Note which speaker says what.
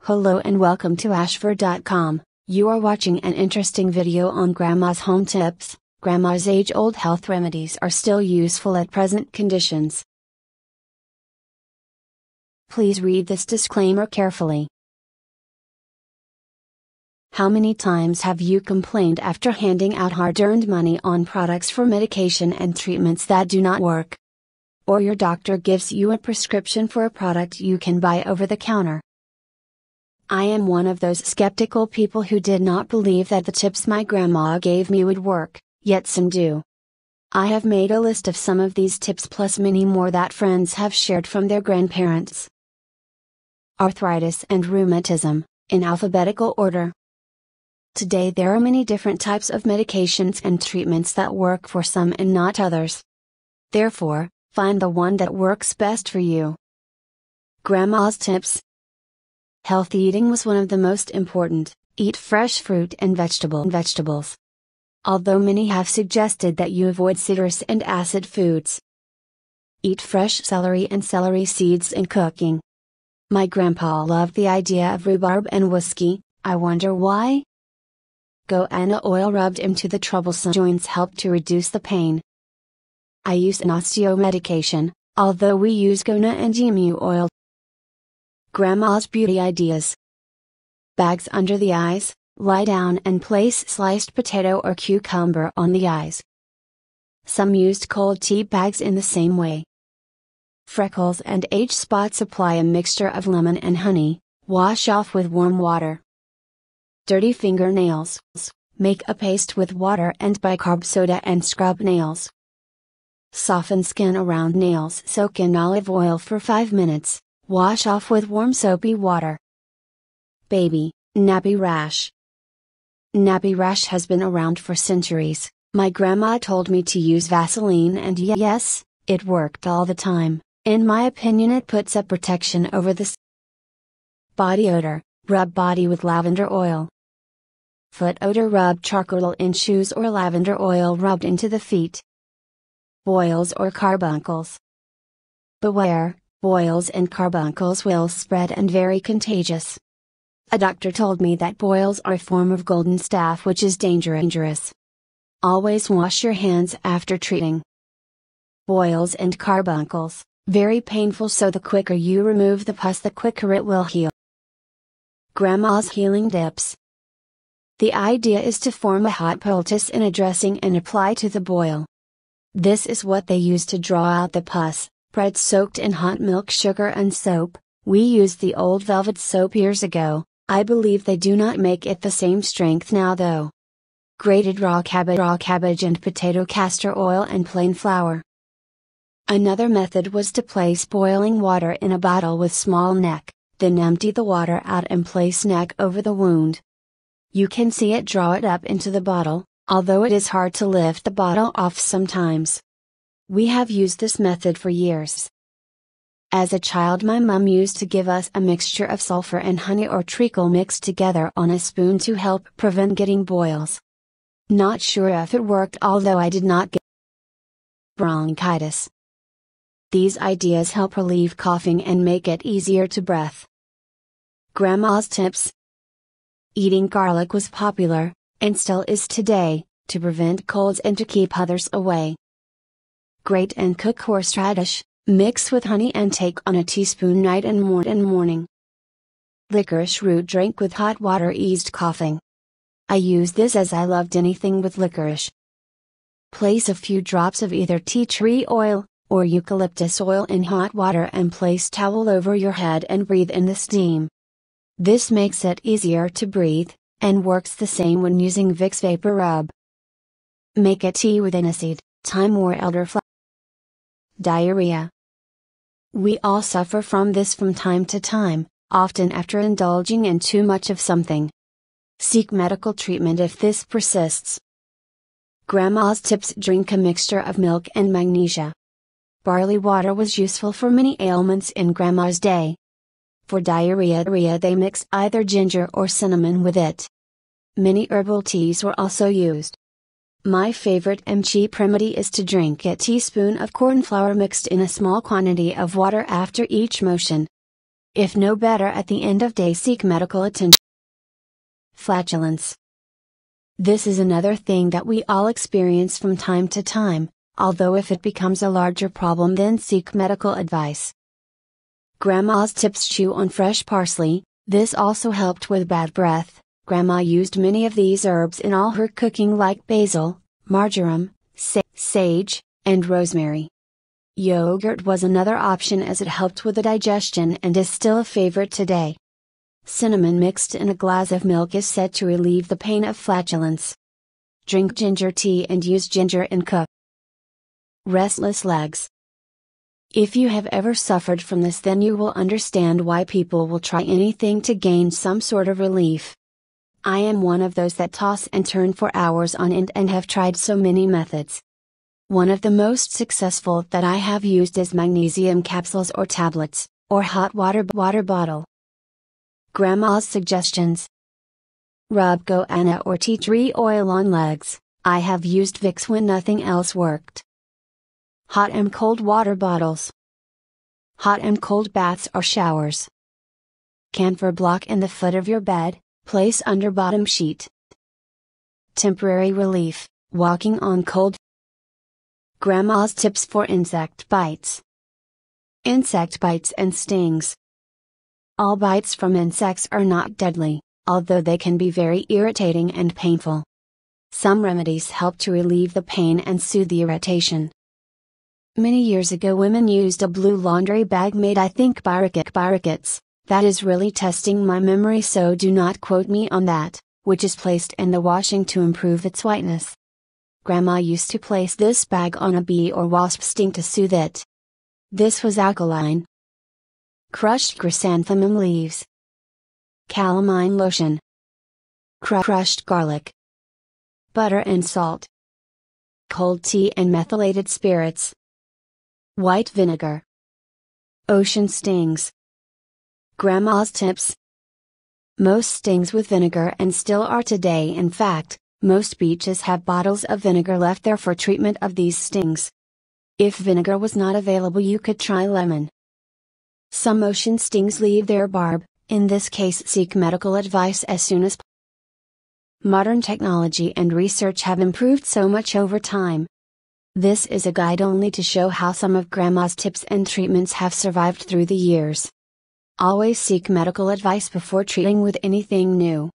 Speaker 1: Hello and welcome to ashford.com. You are watching an interesting video on Grandma's home tips. Grandma's age-old health remedies are still useful at present conditions. Please read this disclaimer carefully. How many times have you complained after handing out hard-earned money on products for medication and treatments that do not work? Or your doctor gives you a prescription for a product you can buy over the counter? I am one of those skeptical people who did not believe that the tips my grandma gave me would work, yet some do. I have made a list of some of these tips plus many more that friends have shared from their grandparents. Arthritis and Rheumatism, in alphabetical order. Today there are many different types of medications and treatments that work for some and not others. Therefore, find the one that works best for you. Grandma's tips. Healthy eating was one of the most important. Eat fresh fruit and vegetables. Although many have suggested that you avoid citrus and acid foods. Eat fresh celery and celery seeds in cooking. My grandpa loved the idea of rhubarb and whiskey, I wonder why? Guarana oil rubbed into the troublesome joints helped to reduce the pain. I use an osteo medication, although we use guarana and emu oil. Grandma's beauty ideas. Bags under the eyes. Lie down and place sliced potato or cucumber on the eyes. Some used cold tea bags in the same way. Freckles and age spots. Apply a mixture of lemon and honey, wash off with warm water. Dirty fingernails. Make a paste with water and bicarb soda and scrub nails. Soften skin around nails. Soak in olive oil for 5 minutes. Wash off with warm soapy water. Baby, nappy rash. Nappy rash has been around for centuries. My grandma told me to use Vaseline and yes, it worked all the time. In my opinion it puts a protection over the body odor. Rub body with lavender oil. Foot odor. Rub charcoal in shoes or lavender oil rubbed into the feet. Boils or carbuncles. Beware. Boils and carbuncles will spread and very contagious. A doctor told me that boils are a form of golden staph which is dangerous. Always wash your hands after treating. Boils and carbuncles, very painful, so the quicker you remove the pus the quicker it will heal. Grandma's healing dips. The idea is to form a hot poultice in a dressing and apply to the boil. This is what they use to draw out the pus. Bread soaked in hot milk, sugar and soap. We used the old velvet soap years ago. I believe they do not make it the same strength now though. Grated raw cabbage and potato, castor oil and plain flour. Another method was to place boiling water in a bottle with small neck, then empty the water out and place neck over the wound. You can see it draw it up into the bottle, although it is hard to lift the bottle off sometimes. We have used this method for years. As a child my mum used to give us a mixture of sulfur and honey or treacle mixed together on a spoon to help prevent getting boils. Not sure if it worked, although I did not get bronchitis. These ideas help relieve coughing and make it easier to breathe. Grandma's tips. Eating garlic was popular, and still is today, to prevent colds and to keep others away. Grate and cook horseradish, mix with honey and take on a teaspoon night and morning. Licorice root drink with hot water eased coughing. I use this as I loved anything with licorice. Place a few drops of either tea tree oil, or eucalyptus oil in hot water and place towel over your head and breathe in the steam. This makes it easier to breathe, and works the same when using Vicks Vapor Rub. Make a tea with aniseed, thyme or elderflower. Diarrhea. We all suffer from this from time to time, often after indulging in too much of something. Seek medical treatment if this persists. Grandma's tips. Drink a mixture of milk and magnesia. Barley water was useful for many ailments in Grandma's day. For diarrhea they mixed either ginger or cinnamon with it. Many herbal teas were also used. My favorite and cheap remedy is to drink a teaspoon of corn flour mixed in a small quantity of water after each motion. If no better at the end of day, seek medical attention. Flatulence. This is another thing that we all experience from time to time, although if it becomes a larger problem then seek medical advice. Grandma's tips: chew on fresh parsley. This also helped with bad breath. Grandma used many of these herbs in all her cooking, like basil, marjoram, sage, and rosemary. Yogurt was another option as it helped with the digestion and is still a favorite today. Cinnamon mixed in a glass of milk is said to relieve the pain of flatulence. Drink ginger tea and use ginger in cook. Restless legs. If you have ever suffered from this, then you will understand why people will try anything to gain some sort of relief. I am one of those that toss and turn for hours on end and have tried so many methods. One of the most successful that I have used is magnesium capsules or tablets, or hot water bottle. Grandma's suggestions. Rub guarana or tea tree oil on legs. I have used Vicks when nothing else worked. Hot and cold water bottles. Hot and cold baths or showers. Camphor block in the foot of your bed, place under bottom sheet. Temporary relief, walking on cold. Grandma's tips for insect bites. Insect bites and stings. All bites from insects are not deadly, although they can be very irritating and painful. Some remedies help to relieve the pain and soothe the irritation. Many years ago, women used a blue laundry bag made, I think, by Ricketts. That is really testing my memory, so do not quote me on that, which is placed in the washing to improve its whiteness. Grandma used to place this bag on a bee or wasp sting to soothe it. This was alkaline. Crushed chrysanthemum leaves. Calamine lotion. Crushed garlic. Butter and salt. Cold tea and methylated spirits. White vinegar. Ocean stings. Grandma's tips. Most stings with vinegar and still are today. In fact, most beaches have bottles of vinegar left there for treatment of these stings. If vinegar was not available, you could try lemon. Some ocean stings leave their barb. In this case, seek medical advice as soon as possible. Modern technology and research have improved so much over time. This is a guide only to show how some of Grandma's tips and treatments have survived through the years. Always seek medical advice before treating with anything new.